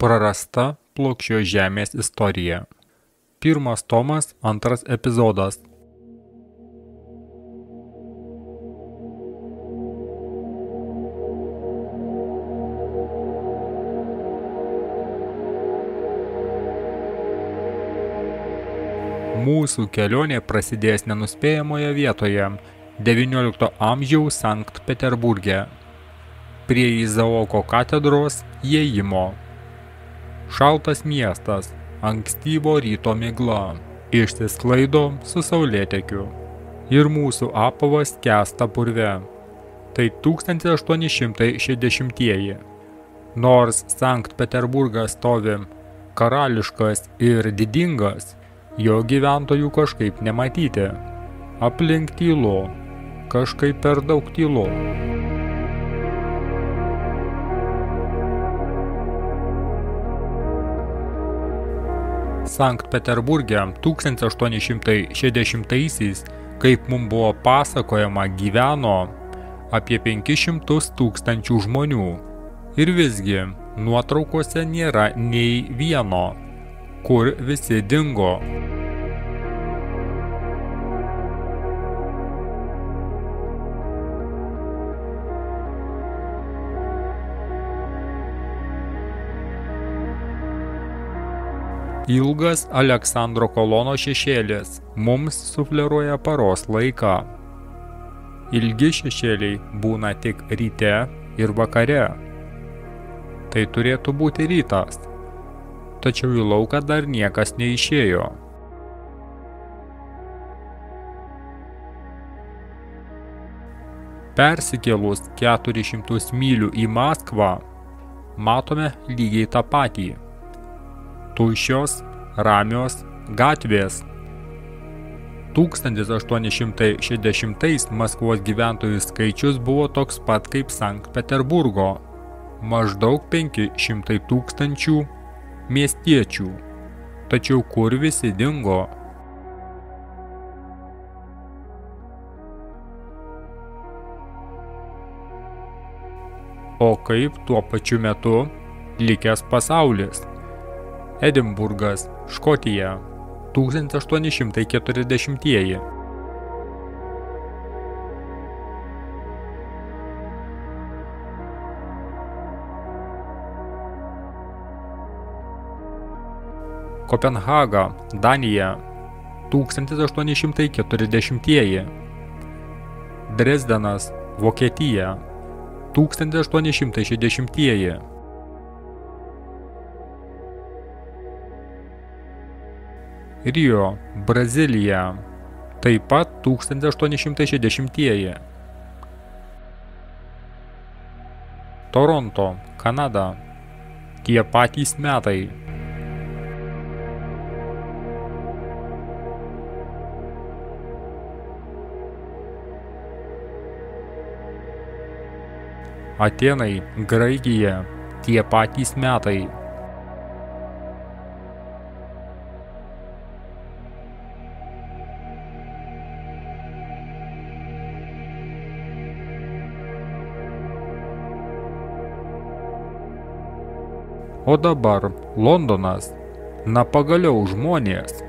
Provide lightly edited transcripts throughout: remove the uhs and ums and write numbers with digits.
Prarasta Plokščios žemės istorija. Pirmas tomas, antras epizodas. Mūsų kelionė prasidės nenuspėjamoje vietoje, XIX amžiaus Sankt Peterburge, prie Izaoko katedros įėjimo. Šaltas miestas, ankstyvo ryto migla, išsisklaido su saulėtekiu ir mūsų apavas skęsta purve. Tai 1860-ieji. Nors Sankt Peterburgas stovi karališkas ir didingas, jo gyventojų kažkaip nematyti. Aplink tylu, kažkaip per daug tylu. Sankt Peterburge 1860-aisiais, kaip mums buvo pasakojama, gyveno apie 500 000 žmonių. Ir visgi nuotraukose nėra nei vieno, kur visi dingo. Ilgas Aleksandro kolono šešėlis mums sufleruoja paros laiką. Ilgi šešėliai būna tik ryte ir vakare. Tai turėtų būti rytas. Tačiau į lauką dar niekas neišėjo. Persikėlus 400 mylių į Maskvą, matome lygiai tą patį. Tuščios, ramios gatvės. 1860 Maskvos gyventojų skaičius buvo toks pat kaip Sankt Peterburgo, maždaug 500 000 miestiečių. Tačiau kur visi dingo? O kaip tuo pačiu metu likęs pasaulis? Edinburgas, Škotija, 1840-ieji. Kopenhaga, Danija, 1840-ieji. Dresdenas, Vokietija, 1860-ieji. Rio, Brazilija, taip pat 1860-ieji. Toronto, Kanada, tie patys metai. Atėnai, Graikija, tie patys metai. O dabar Londonas, na pagaliau žmonės.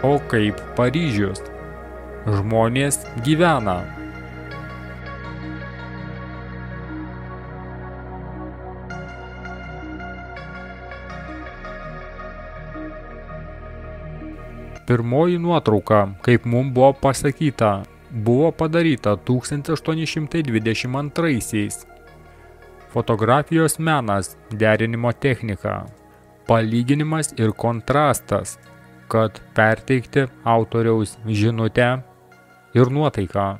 O kaip Paryžius? Žmonės gyvena. Pirmoji nuotrauka, kaip mums buvo pasakyta, buvo padaryta 1822-aisiais. Fotografijos menas, derinimo technika, palyginimas ir kontrastas, kad perteikti autoriaus žinutę ir nuotaiką.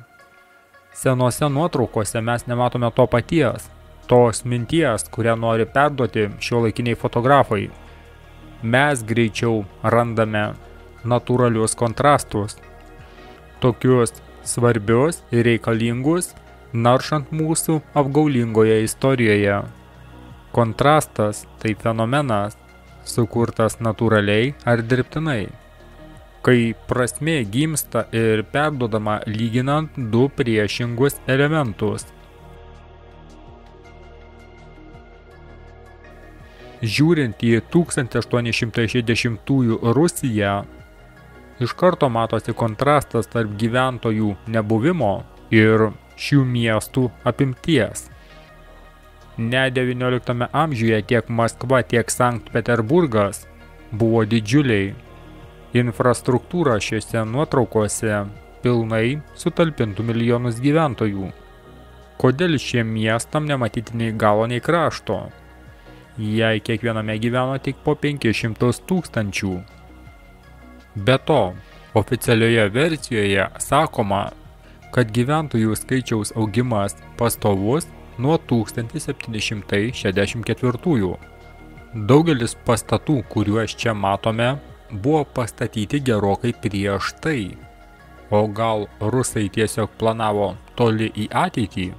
Senose nuotraukose mes nematome to paties, tos minties, kurią nori perduoti šiuolaikiniai fotografai. Mes greičiau randame natūralius kontrastus, tokius svarbius ir reikalingus naršant mūsų apgaulingoje istorijoje. Kontrastas tai fenomenas, sukurtas natūraliai ar dirbtinai, kai prasmė gimsta ir perduodama lyginant du priešingus elementus. Žiūrint į 1860-ųjų Rusiją, iš karto matosi kontrastas tarp gyventojų nebuvimo ir šių miestų apimties. Ne XIX amžiuje tiek Maskva, tiek Sankt Peterburgas buvo didžiuliai. Infrastruktūra šiuose nuotraukose pilnai sutalpintų milijonus gyventojų. Kodėl šiem miestam nematyti nei galo, nei krašto, jei kiekviename gyveno tik po 500 tūkstančių? Be to, oficialioje versijoje sakoma, kad gyventojų skaičiaus augimas pastovus nuo 1764. Daugelis pastatų, kuriuos čia matome, buvo pastatyti gerokai prieš tai. O gal rusai tiesiog planavo toli į ateitį?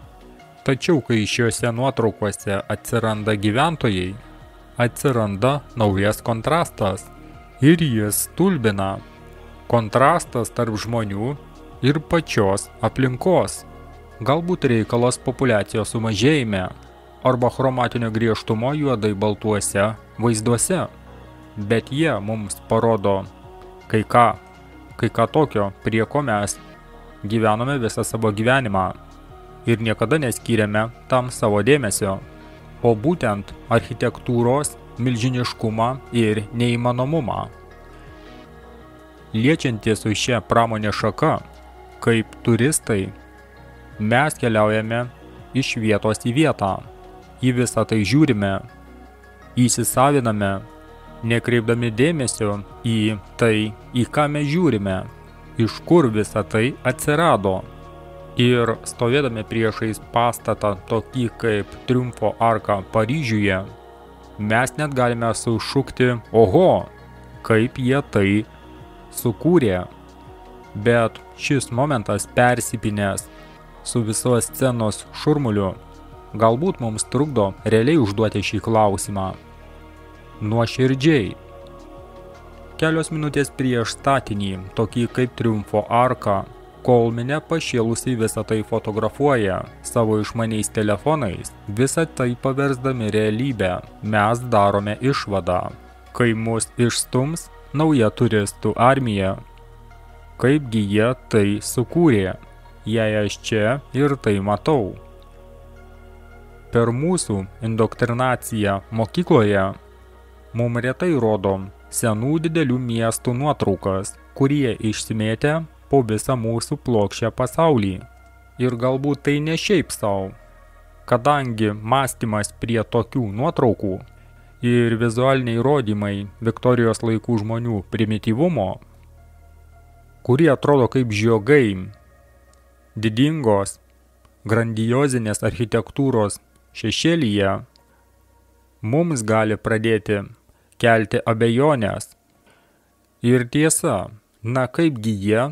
Tačiau, kai šiuose nuotraukose atsiranda gyventojai, atsiranda naujas kontrastas. Ir jis stulbina. Kontrastas tarp žmonių ir pačios aplinkos. Galbūt reikalas populiacijos sumažėjime arba chromatinio griežtumo juodai baltuose vaizduose. Bet jie mums parodo kai ką tokio, prie ko mes gyvenome visą savo gyvenimą ir niekada neskyrėme tam savo dėmesio, o būtent architektūros milžiniškumą ir neįmanomumą. Liečiantis su šia pramonės šaka, kaip turistai, mes keliaujame iš vietos į vietą, į visą tai žiūrime, įsisaviname, nekreipdami dėmesio į tai, į ką mes žiūrime, iš kur visa tai atsirado. Ir stovėdami priešais pastatą tokį kaip Triumfo arka Paryžiuje, mes net galime sušukti, oho, kaip jie tai sukūrė. Bet šis momentas persipinęs su visos scenos šurmuliu galbūt mums trukdo realiai užduoti šį klausimą. Nuoširdžiai. Kelios minutės prieš statinį, tokį kaip Triumfo arka, kol minia pašėlusiai visą tai fotografuoja savo išmaniais telefonais, visą tai paversdami realybę, mes darome išvadą, kai mus išstums nauja turistų armija. Kaipgi jie tai sukūrė, jei aš čia ir tai matau. Per mūsų indoktrinaciją mokykloje mums retai rodo senų didelių miestų nuotraukas, kurie išsimėtę po visą mūsų plokščią pasaulį. Ir galbūt tai ne šiaip sau, kadangi mąstymas prie tokių nuotraukų ir vizualiniai rodymai Viktorijos laikų žmonių primityvumo, kurie atrodo kaip žiogai, didingos, grandiozinės architektūros šešėlyje, mums gali pradėti kelti abejonės. Ir tiesa, na kaipgi jie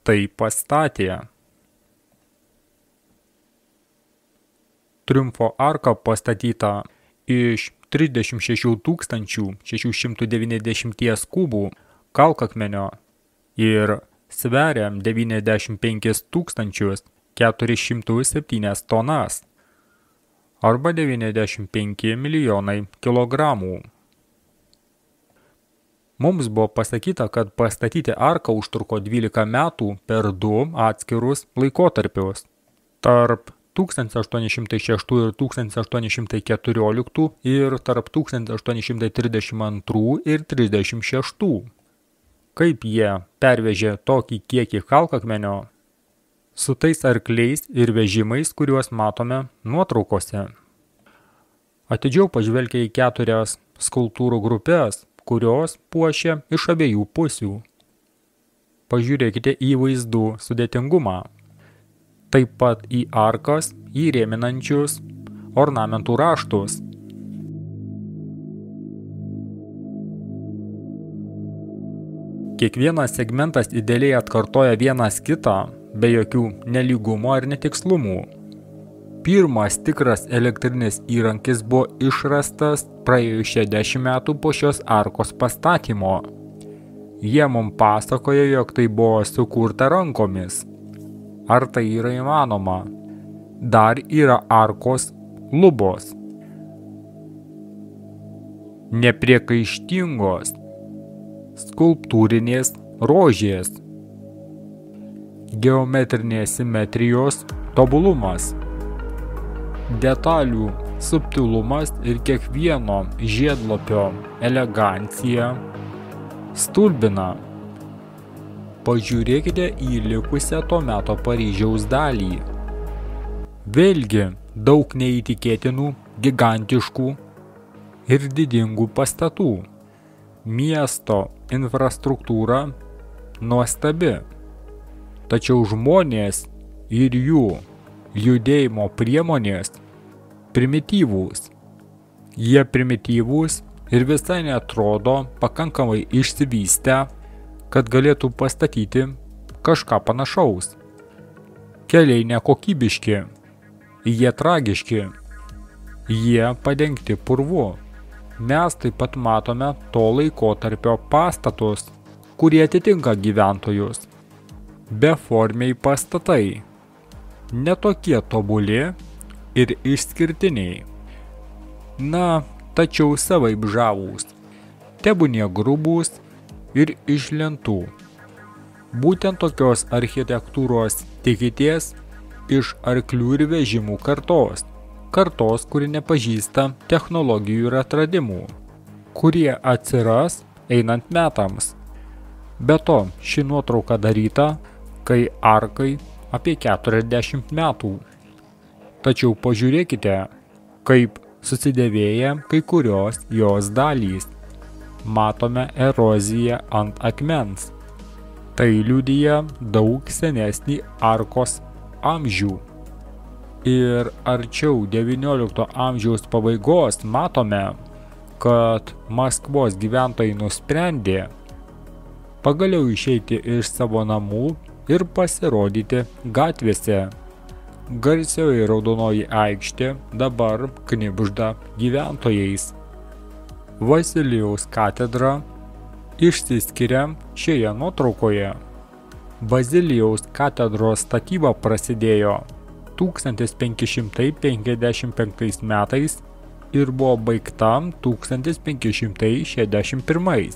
tai pastatė. Triumfo arka pastatyta iš 36 690 kubų kalkakmenio ir sveria 95 407 tonas arba 95 milijonai kilogramų. Mums buvo pasakyta, kad pastatyti arką užtruko 12 metų per 2 atskirus laikotarpius. Tarp 1806 ir 1814 ir tarp 1832 ir 36. Kaip jie pervežė tokį kiekį kalkakmenio su tais arkliais ir vežimais, kuriuos matome nuotraukose. Atidžiau pažvelgia į 4 skulptūrų grupės, kurios puošia iš abiejų pusių. Pažiūrėkite į vaizdų sudėtingumą. Taip pat į arkas įrėminančius ornamentų raštus. Kiekvienas segmentas idealiai atkartoja vienas kitą, be jokių nelygumo ir netikslumų. Pirmas tikras elektrinis įrankis buvo išrastas praėjus 60 metų po šios arkos pastatymo. Jie mums pasakojo, jog tai buvo sukurta rankomis. Ar tai yra įmanoma? Dar yra arkos lubos. Nepriekaištingos skulptūrinės rožės. Geometrinės simetrijos tobulumas. Detalių subtilumas ir kiekvieno žiedlapio elegancija stulbina. Pažiūrėkite į likusią to meto Paryžiaus dalį. Vėlgi daug neįtikėtinų, gigantiškų ir didingų pastatų. Miesto infrastruktūra nuostabi. Tačiau žmonės ir jų judėjimo priemonės primityvūs. Jie primityvūs ir visai neatrodo pakankamai išsivystę, kad galėtų pastatyti kažką panašaus. Keliai nekokybiški, jie tragiški, jie padengti purvu. Mes taip pat matome to laikotarpio pastatus, kurie atitinka gyventojus. Beformiai pastatai. Netokie tobuli ir išskirtiniai. Na, tačiau savaip žavūs. Tebūnie grubūs ir iš lentų. Būtent tokios architektūros tikitės iš arklių ir vežimų kartos. Kartos, kuri nepažįsta technologijų ir atradimų, kurie atsiras einant metams. Be to, ši nuotrauka daryta, kai arkai apie 40 metų. Tačiau pažiūrėkite, kaip susidėvėja kai kurios jos dalys. Matome eroziją ant akmens. Tai liudija daug senesnį arkos amžių. Ir arčiau XIX amžiaus pabaigos matome, kad Maskvos gyventojai nusprendė pagaliau išeiti iš savo namų ir pasirodyti gatvėse. Garsioji Raudonoji aikštė dabar knibžda gyventojais. Vasilijaus katedra išsiskiria šioje nuotraukoje. Bazilijaus katedros statyba prasidėjo 1555 metais ir buvo baigta 1561.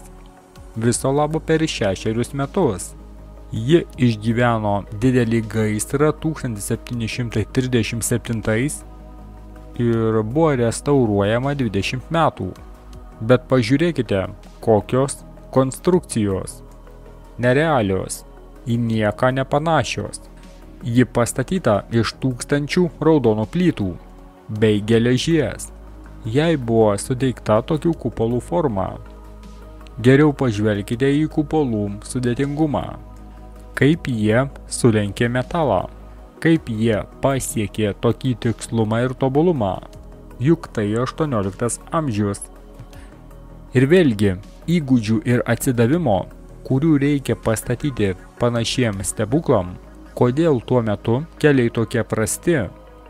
Viso labo per 6 metus. Ji išgyveno didelį gaisrą 1737 ir buvo restauruojama 20 metų. Bet pažiūrėkite, kokios konstrukcijos. Nerealios, į nieką nepanašios. Ji pastatyta iš tūkstančių raudonų plytų bei geležies. Jai buvo suteikta tokių kupolų forma. Geriau pažvelkite į kupolų sudėtingumą. Kaip jie sulenkė metalą, kaip jie pasiekė tokį tikslumą ir tobulumą, juk tai 18 amžius. Ir vėlgi, įgūdžių ir atsidavimo, kurių reikia pastatyti panašiems stebuklam, kodėl tuo metu keliai tokie prasti,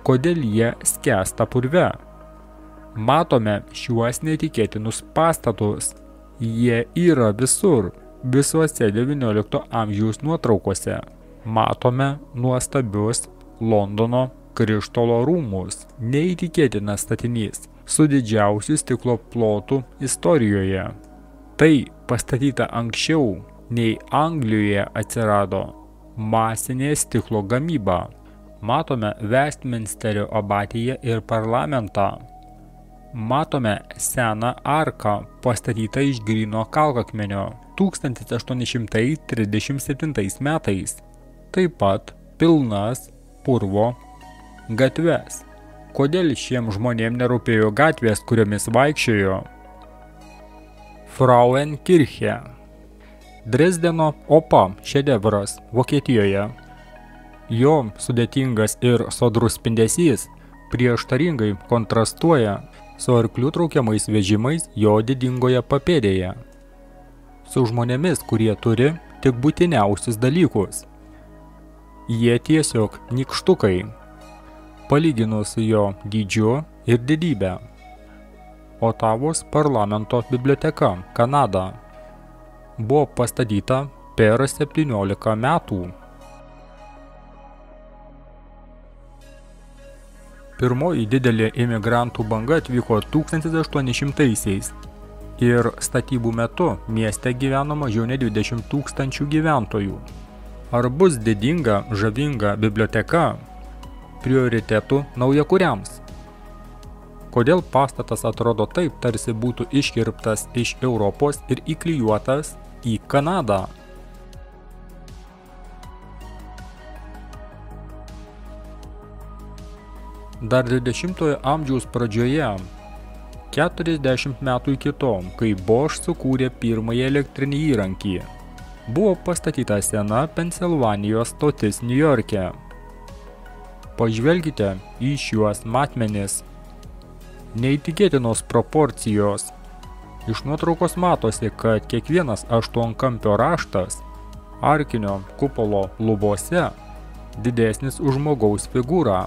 kodėl jie skęsta purve. Matome šiuos netikėtinus pastatus, jie yra visur. Visuose XIX amžiaus nuotraukose matome nuostabius Londono Krištolo rūmus, neįtikėtinas statinys su didžiausiu stiklo plotu istorijoje. Tai pastatyta anksčiau nei Anglijoje atsirado masinė stiklo gamyba. Matome Westminsterio abatiją ir parlamentą. Matome seną arką pastatytą iš gryno kalkakmenio 1837 metais. Taip pat pilnas purvo gatves. Kodėl šiem žmonėm nerūpėjo gatvės, kuriomis vaikščiojo? Frauenkirche. Dresdeno opa šedevras Vokietijoje. Jo sudėtingas ir sodrus spindesys prieštaringai kontrastuoja su arklių traukiamais vežimais jo didingoje papėdėje. Su žmonėmis, kurie turi tik būtiniausius dalykus. Jie tiesiog nykštukai. palyginus su jo dydžiu ir didybę. Otavos parlamento biblioteka, Kanada, buvo pastatyta per 17 metų. Pirmoji didelė imigrantų banga atvyko 1800-aisiais ir statybų metu mieste gyveno mažiau nei 20 000 gyventojų. Ar bus didinga, žavinga biblioteka prioritetų naujakuriams? Kodėl pastatas atrodo taip, tarsi būtų iškirptas iš Europos ir įklijuotas į Kanadą? Dar 20-ojo amžiaus pradžioje, 40 metų iki to, kai Bosch sukūrė pirmąjį elektrinį įrankį, buvo pastatyta sena Pensilvanijos stotis Niujorke. Pažvelkite į šiuos matmenis. Neįtikėtinos proporcijos. Iš nuotraukos matosi, kad kiekvienas aštuonkampio raštas arkinio kupolo lubose didesnis už žmogaus figūrą.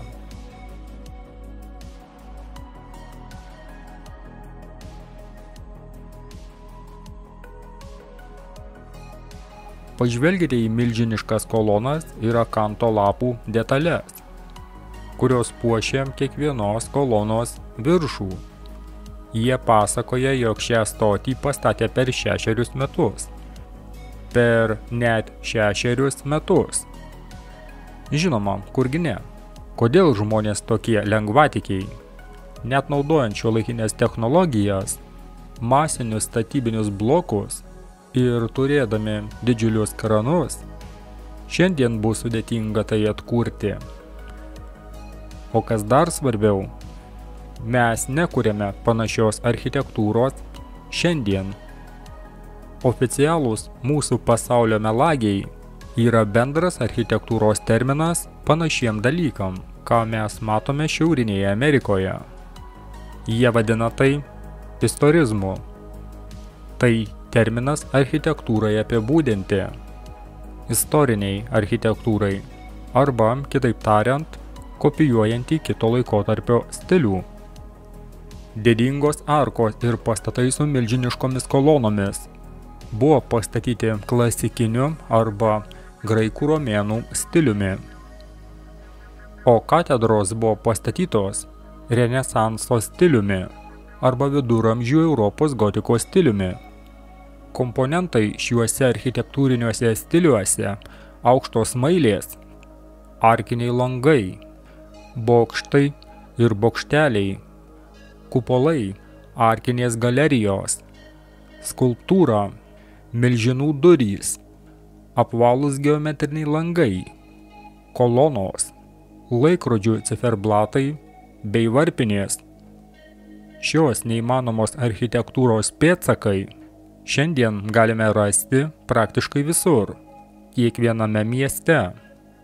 Pažvelkite į milžiniškas kolonas ir akanto lapų detalės, kurios puošia kiekvienos kolonos viršų. Jie pasakoja, jog šią stotį pastatė per 6 metus. Per net 6 metus. Žinoma, kurgi ne. Kodėl žmonės tokie lengvatikiai? Net naudojant šiuolaikinės technologijas, masinius statybinius blokus ir turėdami didžiulius kranus, šiandien bus sudėtinga tai atkurti. O kas dar svarbiau, mes nekuriame panašios architektūros šiandien. Oficialūs mūsų pasaulio melagiai yra bendras architektūros terminas panašiem dalykam, ką mes matome Šiaurinėje Amerikoje. Jie vadina tai istorizmu. Tai terminas architektūrai apibūdinti, istoriniai architektūrai, arba, kitaip tariant, kopijuojantį kito laikotarpio stilių. Didingos arkos ir pastatai su milžiniškomis kolonomis buvo pastatyti klasikiniu arba graikų romėnų stiliumi, o katedros buvo pastatytos renesanso stiliumi arba viduramžių Europos gotikos stiliumi. Komponentai šiuose architektūriniuose stiliuose aukštos smailės, arkiniai langai, bokštai ir bokšteliai, kupolai, arkinės galerijos, skulptūra, milžinų durys, apvalūs geometriniai langai, kolonos, laikrodžių ciferblatai bei varpinės. Šios neįmanomos architektūros pėdsakai šiandien galime rasti praktiškai visur, kiekviename mieste,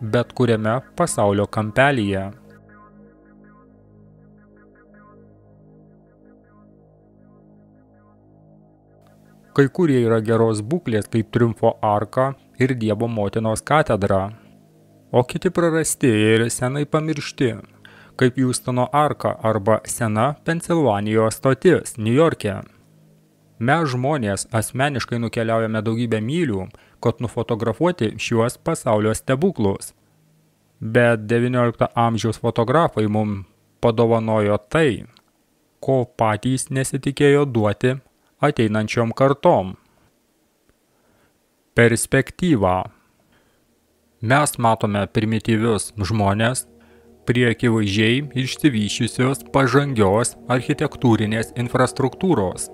bet kuriame pasaulio kampelyje. Kai kurie yra geros būklės, kaip Triumfo arka ir Dievo motinos katedra, o kiti prarasti ir senai pamiršti, kaip Hjustono arka arba sena Pensilvanijos stotis Niujorke. Mes žmonės asmeniškai nukeliaujame daugybę mylių, kad nufotografuoti šiuos pasaulio stebuklus. Bet 19 amžiaus fotografai mums padovanojo tai, ko patys nesitikėjo duoti ateinančiom kartom. Perspektyva. Mes matome primityvius žmonės prie akivaizdžiai išsivysčiusios pažangios architektūrinės infrastruktūros.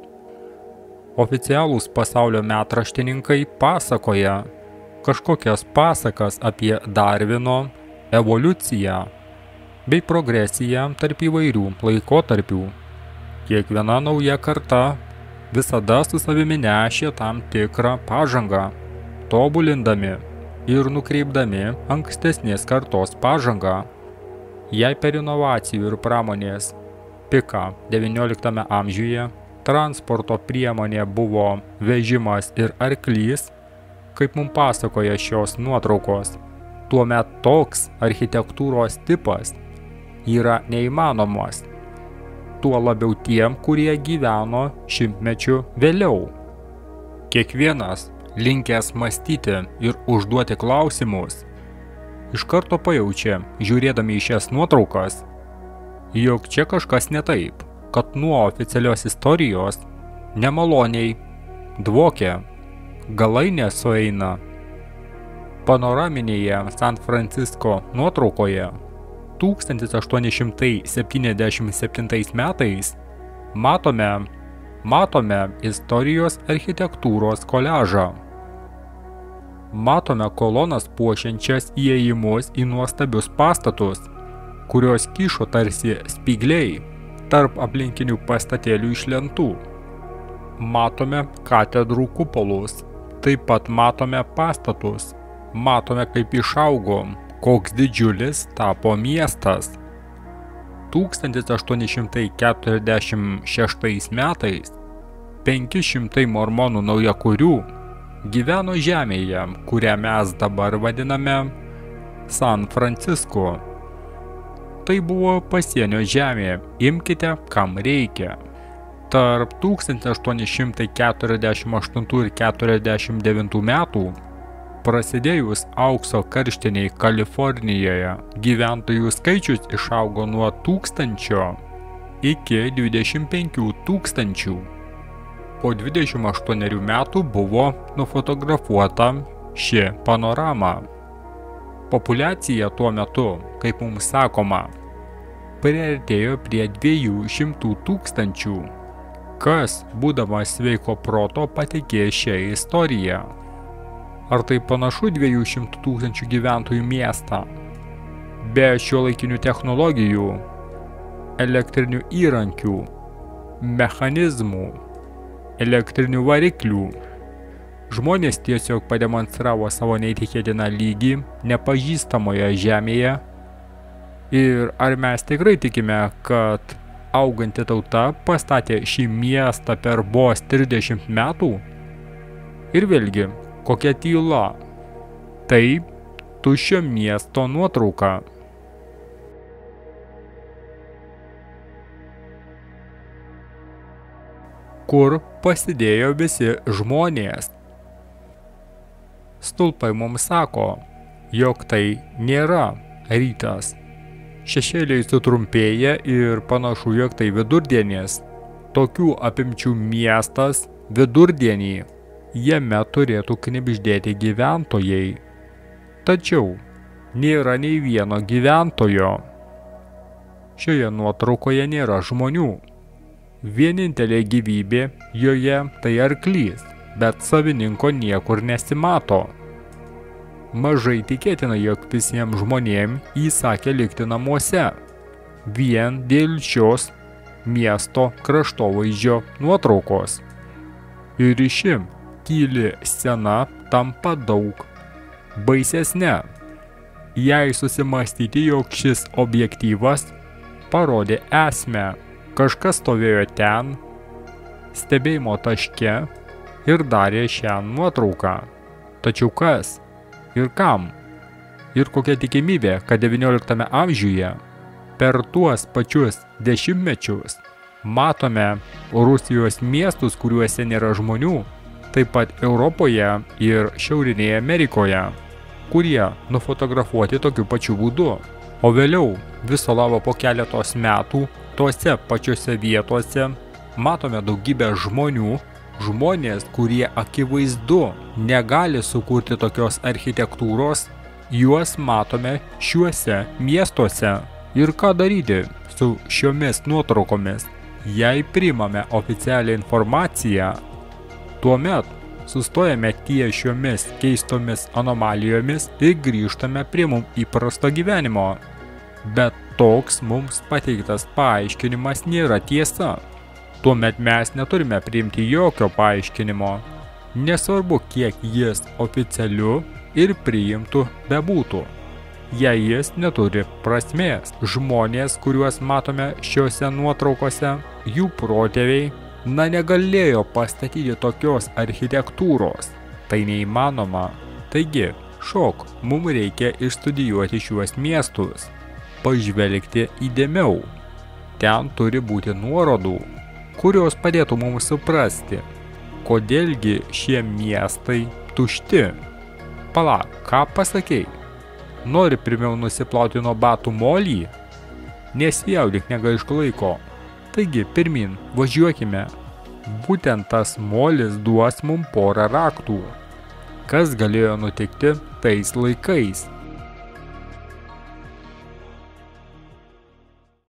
Oficialūs pasaulio metraštininkai pasakoja kažkokias pasakas apie Darvino evoliuciją bei progresiją tarp įvairių laikotarpių. Kiekviena nauja karta visada su savimi nešė tam tikrą pažangą, tobulindami ir nukreipdami ankstesnės kartos pažangą. Jei per inovacijų ir pramonės piką XIX amžiuje transporto priemonė buvo vežimas ir arklys, kaip mums pasakoja šios nuotraukos, tuomet toks architektūros tipas yra neįmanomos. Tuo labiau tiem, kurie gyveno šimtmečių vėliau. Kiekvienas, linkęs mąstyti ir užduoti klausimus, iš karto pajaučia, žiūrėdami į šias nuotraukas, jog čia kažkas ne taip, kad nuo oficialios istorijos nemaloniai dvokia, galai nesueina. Panoraminėje San Francisco nuotraukoje 1877 metais matome istorijos architektūros koliažą. Matome kolonas puošiančias įėjimus į nuostabius pastatus, kurios kyšo tarsi spygliai tarp aplinkinių pastatėlių iš lentų. Matome katedrų kupolus, taip pat matome pastatus, matome kaip išaugo, koks didžiulis tapo miestas. 1846 metais 500 mormonų naujakurių gyveno žemėje, kurią mes dabar vadiname San Francisco. Tai buvo pasienio žemė, imkite, kam reikia. Tarp 1848 ir 49 metų, prasidėjus aukso karštiniai Kalifornijoje, gyventojų skaičius išaugo nuo 1000 iki 25 000. Po 28 metų buvo nufotografuota ši panorama. Populiacija tuo metu, kaip mums sakoma, priartėjo prie 200 000, kas, būdamas sveiko proto, patikė šią istoriją. Ar tai panašu 200 000 gyventojų miestą? Be šiuolaikinių technologijų, elektrinių įrankių, mechanizmų, elektrinių variklių, žmonės tiesiog pademonstravo savo neįtikėtiną lygį nepažįstamoje žemėje. Ir ar mes tikrai tikime, kad auganti tauta pastatė šį miestą per vos 30 metų? Ir vėlgi, kokia tyla? Tai tuščio miesto nuotrauka. Kur pasidėjo visi žmonės? Stulpai mums sako, jog tai nėra rytas. Šešėliai sutrumpėja ir panašu, jog tai vidurdienis. Tokių apimčių miestas vidurdienį. Jame turėtų knibždėti gyventojai. Tačiau nėra nei vieno gyventojo. Šioje nuotraukoje nėra žmonių. Vienintelė gyvybė joje tai arklys, bet savininko niekur nesimato. Mažai tikėtina, jog visiems žmonėms įsakė likti namuose, vien dėl šios miesto kraštovaizdžio nuotraukos. Ir ši tyli scena tampa daug baisesnė, jei susimastyti, jog šis objektyvas parodė esmę. Kažkas stovėjo ten, stebėjimo taške ir darė šią nuotrauką. Tačiau kas? Ir kam? Ir kokia tikimybė, kad XIX amžiuje per tuos pačius dešimtmečius matome Rusijos miestus, kuriuose nėra žmonių, taip pat Europoje ir Šiaurinėje Amerikoje, kurie nufotografuoti tokiu pačiu būdu. O vėliau, viso labo po keletos metų, tose pačiose vietose matome daugybę žmonių, žmonės, kurie akivaizdu negali sukurti tokios architektūros, juos matome šiuose miestuose. Ir ką daryti su šiomis nuotraukomis? Jei priimame oficialią informaciją, tuomet sustojame ties šiomis keistomis anomalijomis ir grįžtame prie mums įprasto gyvenimo. Bet toks mums pateiktas paaiškinimas nėra tiesa. Tuomet mes neturime priimti jokio paaiškinimo. Nesvarbu, kiek jis oficialiu ir priimtų bebūtų. Jei jis neturi prasmės, žmonės, kuriuos matome šiuose nuotraukose, jų protėviai, negalėjo pastatyti tokios architektūros. Tai neįmanoma. Taigi, šok, mums reikia išstudijuoti šiuos miestus. pažvelgti įdėmiau. Ten turi būti nuorodų, kurios padėtų mums suprasti, kodėlgi šie miestai tušti. Pala, ką pasakei? Nori pirmiau nusiplauti nuo batų molį? Nesijaudink, negaišk laiko. Taigi, pirmin, važiuokime. Būtent tas molis duos mums porą raktų. Kas galėjo nutikti tais laikais?